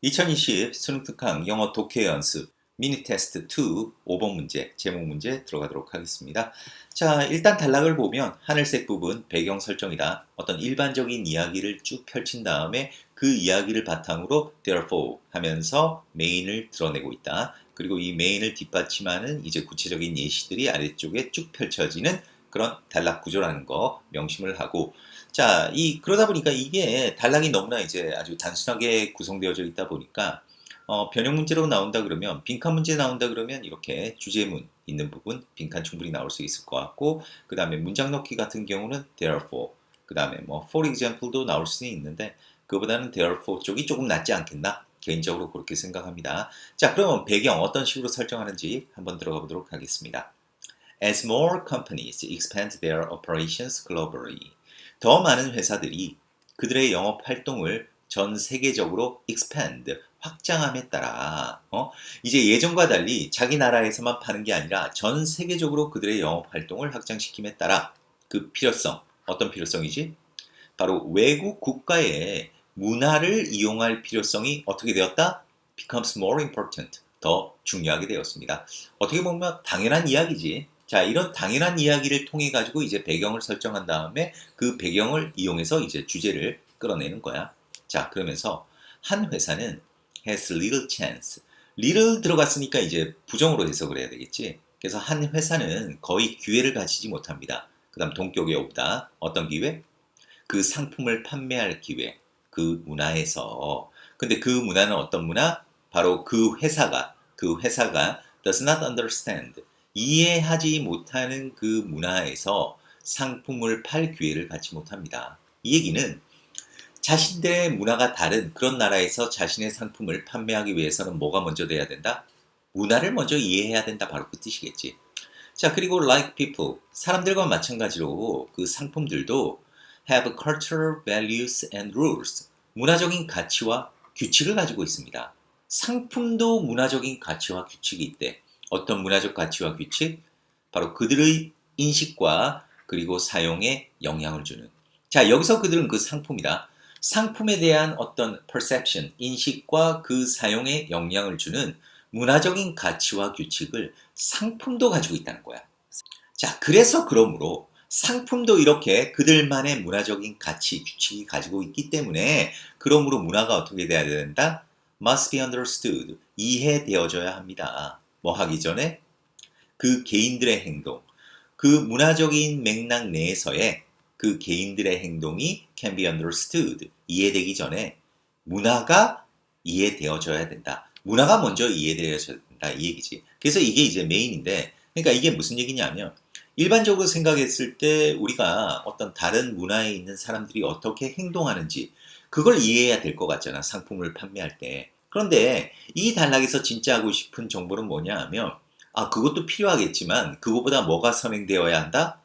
2020 수능 특강 영어 독해 연습 미니 테스트 2 5번 문제, 제목 문제 들어가도록 하겠습니다. 자, 일단 단락을 보면 하늘색 부분 배경 설정이다. 어떤 일반적인 이야기를 쭉 펼친 다음에 그 이야기를 바탕으로 therefore 하면서 메인을 드러내고 있다. 그리고 이 메인을 뒷받침하는 이제 구체적인 예시들이 아래쪽에 쭉 펼쳐지는 그런 단락 구조라는 거 명심을 하고, 자, 그러다 보니까 이게 단락이 너무나 이제 아주 단순하게 구성되어져 있다 보니까 변형 문제로 나온다 그러면, 빈칸 문제 나온다 그러면 이렇게 주제문 있는 부분 빈칸 충분히 나올 수 있을 것 같고, 그 다음에 문장 넣기 같은 경우는 therefore, 그 다음에 뭐 for example도 나올 수는 있는데 그보다는 therefore 쪽이 조금 낫지 않겠나, 개인적으로 그렇게 생각합니다. 자, 그러면 배경 어떤 식으로 설정하는지 한번 들어가 보도록 하겠습니다. As more companies expand their operations globally, 더 많은 회사들이 그들의 영업 활동을 전 세계적으로 expand, 확장함에 따라 이제 예전과 달리 자기 나라에서만 파는 게 아니라 전 세계적으로 그들의 영업 활동을 확장시킴에 따라 그 필요성, 어떤 필요성이지? 바로 외국 국가의 문화를 이용할 필요성이 어떻게 되었다? becomes more important. 더 중요하게 되었습니다. 어떻게 보면 당연한 이야기지. 자, 이런 당연한 이야기를 통해 가지고 이제 배경을 설정한 다음에 그 배경을 이용해서 이제 주제를 끌어내는 거야. 자, 그러면서 한 회사는 has little chance. little 들어갔으니까 이제 부정으로 해석을 해야 되겠지. 그래서 한 회사는 거의 기회를 가지지 못합니다. 그 다음 동격에 없다. 어떤 기회? 그 상품을 판매할 기회, 그 문화에서. 근데 그 문화는 어떤 문화? 바로 그 회사가 does not understand, 이해하지 못하는 그 문화에서 상품을 팔 기회를 갖지 못합니다. 이 얘기는 자신들의 문화가 다른 그런 나라에서 자신의 상품을 판매하기 위해서는 뭐가 먼저 돼야 된다? 문화를 먼저 이해해야 된다. 바로 그 뜻이겠지. 자, 그리고 like people, 사람들과 마찬가지로 그 상품들도 have cultural values and rules, 문화적인 가치와 규칙을 가지고 있습니다. 상품도 문화적인 가치와 규칙이 있대. 어떤 문화적 가치와 규칙? 바로 그들의 인식과 그리고 사용에 영향을 주는. 자, 여기서 그들은 그 상품이다. 상품에 대한 어떤 perception, 인식과 그 사용에 영향을 주는 문화적인 가치와 규칙을 상품도 가지고 있다는 거야. 자, 그러므로 상품도 이렇게 그들만의 문화적인 가치, 규칙이 가지고 있기 때문에, 그러므로 문화가 어떻게 돼야 된다? must be understood, 이해되어져야 합니다. 뭐 하기 전에? 그 개인들의 행동, 그 문화적인 맥락 내에서의 그 개인들의 행동이 can be understood, 이해되기 전에 문화가 이해되어져야 된다. 문화가 먼저 이해되어져야 된다, 이 얘기지. 그래서 이게 이제 메인인데, 그러니까 이게 무슨 얘기냐면, 일반적으로 생각했을 때 우리가 어떤 다른 문화에 있는 사람들이 어떻게 행동하는지 그걸 이해해야 될 것 같잖아, 상품을 판매할 때. 그런데 이 단락에서 진짜 하고 싶은 정보는 뭐냐 하면, 그것도 필요하겠지만 그것보다 뭐가 선행되어야 한다?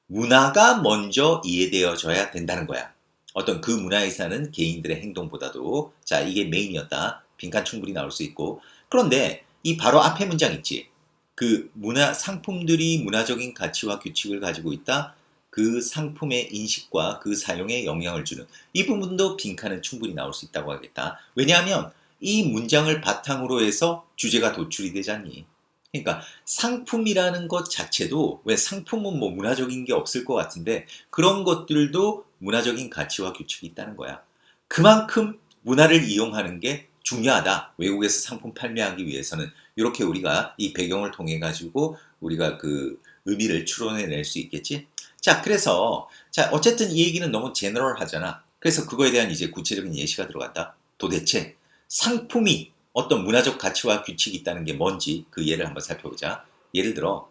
문화가 먼저 이해되어져야 된다는 거야. 어떤 그 문화에 사는 개인들의 행동보다도. 자, 이게 메인이었다. 빈칸 충분히 나올 수 있고. 그런데 이 바로 앞에 문장 있지. 그 상품들이 문화적인 가치와 규칙을 가지고 있다. 그 상품의 인식과 그 사용에 영향을 주는 이 부분도 빈칸은 충분히 나올 수 있다고 하겠다. 왜냐하면 이 문장을 바탕으로 해서 주제가 도출이 되잖니. 그러니까 상품이라는 것 자체도, 왜 상품은 뭐 문화적인 게 없을 것 같은데 그런 것들도 문화적인 가치와 규칙이 있다는 거야. 그만큼 문화를 이용하는 게 중요하다. 외국에서 상품 판매하기 위해서는. 이렇게 우리가 이 배경을 통해 가지고 우리가 그 의미를 추론해낼 수 있겠지. 자, 그래서 자, 어쨌든 이 얘기는 너무 제너럴하잖아. 그래서 그거에 대한 이제 구체적인 예시가 들어간다. 도대체 상품이 어떤 문화적 가치와 규칙이 있다는 게 뭔지 그 예를 한번 살펴보자. 예를 들어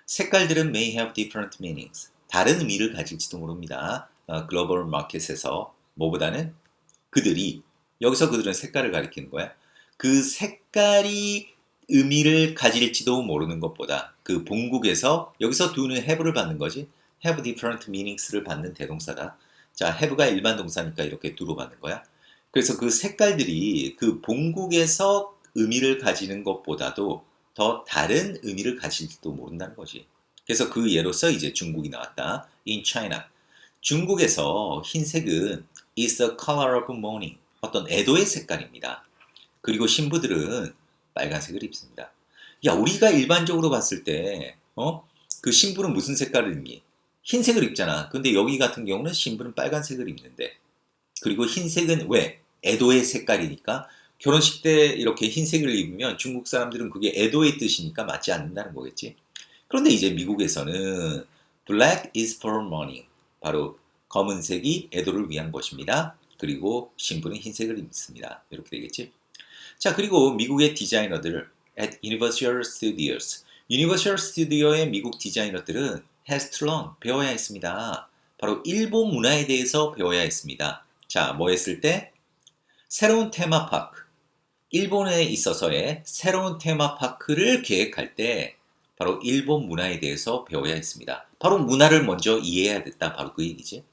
색깔들은 may have different meanings, 다른 의미를 가질지도 모릅니다. 글로벌 마켓에서 뭐보다는 그들이, 여기서 그들은 색깔을 가리키는 거야. 그 색깔이 의미를 가질지도 모르는 것보다, 그 본국에서, 여기서 do는 have를 받는 거지. have different meanings를 받는 대동사다. 자, have가 일반 동사니까 이렇게 do로 받는 거야. 그래서 그 색깔들이 그 본국에서 의미를 가지는 것보다도 더 다른 의미를 가질지도 모른다는 거지. 그래서 그 예로서 이제 중국이 나왔다. In China. 중국에서 흰색은 is the color of mourning, 어떤 애도의 색깔입니다. 그리고 신부들은 빨간색을 입습니다. 야, 우리가 일반적으로 봤을 때, 그 신부는 무슨 색깔을 입니? 흰색을 입잖아. 근데 여기 같은 경우는 신부는 빨간색을 입는데, 그리고 흰색은 왜? 애도의 색깔이니까 결혼식 때 이렇게 흰색을 입으면 중국 사람들은 그게 애도의 뜻이니까 맞지 않는다는 거겠지. 그런데 이제 미국에서는 Black is for mourning. 바로 검은색이 애도를 위한 것입니다. 그리고 신부는 흰색을 입습니다. 이렇게 되겠지. 자, 그리고 미국의 디자이너들 at Universal Studios. 유니버셜 스튜디오의 미국 디자이너들은 has to learn, 배워야 했습니다. 바로 일본 문화에 대해서 배워야 했습니다. 자, 뭐 했을 때? 새로운 테마파크, 일본에 있어서의 새로운 테마파크를 계획할 때 바로 일본 문화에 대해서 배워야 했습니다. 바로 문화를 먼저 이해해야 됐다. 바로 그 얘기지.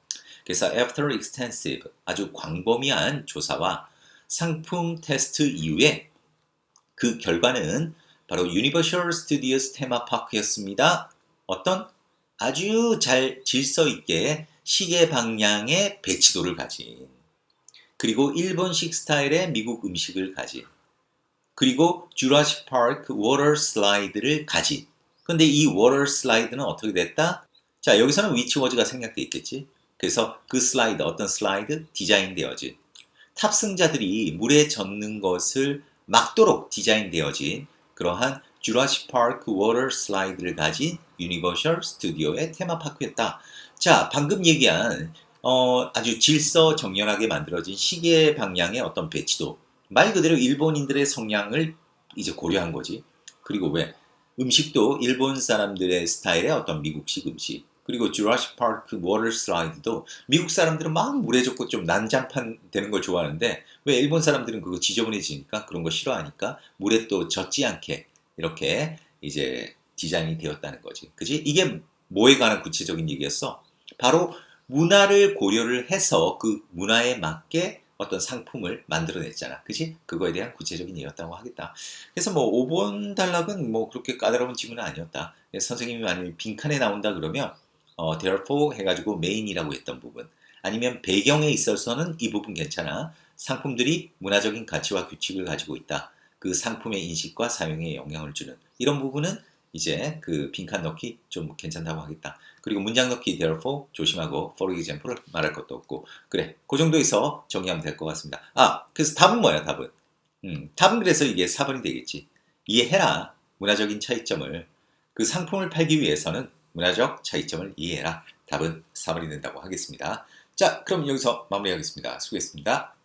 그래서 after extensive, 아주 광범위한 조사와 상품 테스트 이후에 그 결과는 바로 유니버셜 스튜디오스 테마파크였습니다. 어떤 아주 잘 질서 있게 시계 방향의 배치도를 가진, 그리고 일본식 스타일의 미국 음식을 가진, 그리고 주라식 파크 워터 슬라이드를 가진. 근데 이 워터 슬라이드는 어떻게 됐다? 자, 여기서는 위치워즈가 생략돼 있겠지. 그래서 그 슬라이드, 어떤 슬라이드? 디자인되어진, 탑승자들이 물에 젖는 것을 막도록 디자인되어진 그러한 주라식 파크 워터 슬라이드를 가진 유니버셜 스튜디오의 테마파크였다. 자, 방금 얘기한 아주 질서정연하게 만들어진 시계 방향의 어떤 배치도, 말 그대로 일본인들의 성향을 이제 고려한 거지. 그리고 왜? 음식도 일본 사람들의 스타일의 어떤 미국식 음식. 그리고 주라식 파크 워터 슬라이드도 미국 사람들은 막 물에 젖고 좀 난장판 되는 걸 좋아하는데, 왜 일본 사람들은 그거 지저분해지니까 그런 거 싫어하니까 물에 또 젖지 않게 이렇게 이제 디자인이 되었다는 거지. 그지? 이게 뭐에 관한 구체적인 얘기였어? 바로 문화를 고려를 해서 그 문화에 맞게 어떤 상품을 만들어냈잖아. 그지? 그거에 대한 구체적인 예였다고 하겠다. 그래서 뭐 5번 단락은 뭐 그렇게 까다로운 지문은 아니었다. 선생님이 만약에 빈칸에 나온다 그러면 therefore 해가지고 main이라고 했던 부분, 아니면 배경에 있어서는 이 부분 괜찮아. 상품들이 문화적인 가치와 규칙을 가지고 있다. 그 상품의 인식과 사용에 영향을 주는 이런 부분은 이제 그 빈칸 넣기 좀 괜찮다고 하겠다. 그리고 문장 넣기 therefore 조심하고 for example을 말할 것도 없고, 그래, 그 정도에서 정리하면 될 것 같습니다. 아, 그래서 답은 뭐야? 답은 답은 그래서 이게 4번이 되겠지. 이해해라. 문화적인 차이점을, 그 상품을 팔기 위해서는 문화적 차이점을 이해해라. 답은 4번이 된다고 하겠습니다. 자, 그럼 여기서 마무리하겠습니다. 수고했습니다.